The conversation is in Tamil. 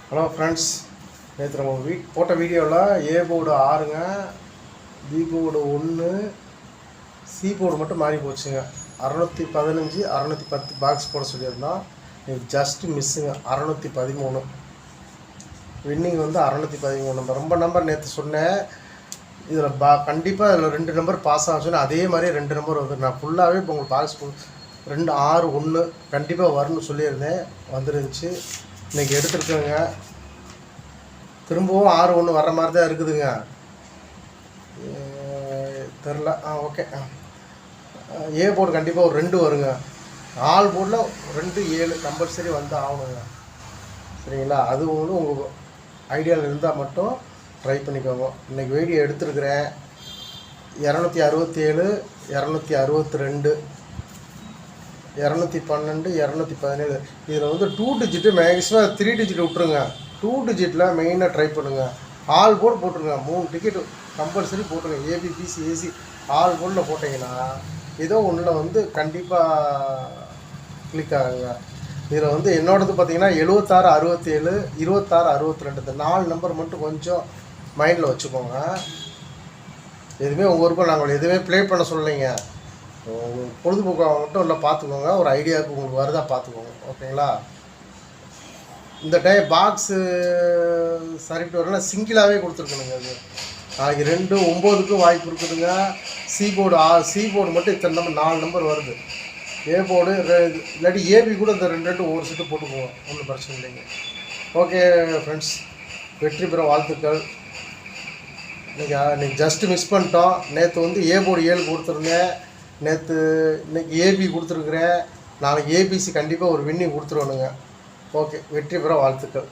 ஹலோ ஃப்ரெண்ட்ஸ், நேற்று நம்ம போட்ட வீடியோவில் ஏ போர்டு 6ங்க, பி போர்டு 1, சி போர்டு மட்டும் மாறி போச்சுங்க. 615 610 பாக்ஸ் போட சொல்லியிருந்தோம். இது ஜஸ்ட்டு மிஸ்ஸுங்க. 613 வின்னிங் வந்து 613. ரொம்ப நம்பர் நேற்று சொன்னேன். இதில் கண்டிப்பாக இதில் 2 நம்பர் பாஸ் ஆகும் சொன்னேன். அதே மாதிரி 2 நம்பர் வந்து நான் ஃபுல்லாகவே இப்போ உங்களுக்கு பாக்ஸ் 2 6 1 கண்டிப்பாக வரும்னு சொல்லியிருந்தேன். வந்துருந்துச்சு. இன்றைக்கி எடுத்துருக்கேங்க. திரும்பவும் 6 1 வர்ற மாதிரி தான் இருக்குதுங்க. தெரில. ஓகே. ஏ போர்டு கண்டிப்பாக ஒரு 2 வருங்க. ஆல் போர்டில் 2 7 கம்பல்சரி வந்து ஆகணுங்க. சரிங்களா? அது வந்து உங்கள் ஐடியாவில் இருந்தால் மட்டும் ட்ரை பண்ணிக்கோங்க. இன்றைக்கி வீடியோ எடுத்துருக்கிறேன். 267 262 212 217. இதில் வந்து 2 டிஜிட்டு மேக்ஸிமம் 3 டிஜிட் விட்ருங்க. 2 டிஜிட்டில் மெயினாக ட்ரை பண்ணுங்கள். ஆல் போர்டு போட்டுருங்க. 3 டிக்கெட் கம்பல்சரி போட்டுருங்க. ஏபி பிசி ஏசி ஆல் போர்டில் போட்டிங்கன்னா ஏதோ ஒன்றில் வந்து கண்டிப்பாக கிளிக் ஆகுங்க. இதில் வந்து என்னோடது பார்த்தீங்கன்னா 76 67 26 62 இந்த 4 நம்பர் மட்டும் கொஞ்சம் மைண்டில் வச்சுக்கோங்க. எதுவுமே உங்கள் விருப்பம். நாங்கள் எதுவுமே ப்ளே பண்ண சொல்லலைங்க. பொழுதுபோக்காக மட்டும் இல்லை, பார்த்துக்கோங்க. ஒரு ஐடியாவுக்கு உங்களுக்கு வருதா பார்த்துக்கோங்க. ஓகேங்களா? இந்த டைம் பாக்ஸு சரிட்டு வரல, சிங்கிளாகவே கொடுத்துருக்கணுங்க. அது நாளைக்கு 2 9க்கும் வாய்ப்பு இருக்குதுங்க. சி போர்டு மட்டும் இத்தனை நம்பர் 4 நம்பர் வருது. ஏ போர்டு இல்லாட்டி ஏபி கூட இந்த 2 ஒவ்வொரு செட்டு போட்டுக்குவோம். ஒன்றும் பிரச்சனை இல்லைங்க. ஓகே ஃப்ரெண்ட்ஸ், வெற்றி பெற வாழ்த்துக்கள். இன்னைக்கு ஜஸ்ட்டு மிஸ் பண்ணிட்டோம். நேற்று வந்து ஏ போர்டு 7 கொடுத்துருந்தேன். இன்னைக்கு ஏபி கொடுத்துருக்குறேன். நாளைக்கு ஏபிசி கண்டிப்பாக ஒரு வின்னிங் கொடுத்துருவானுங்க. ஓகே, வெற்றி பெற வாழ்த்துக்கள்.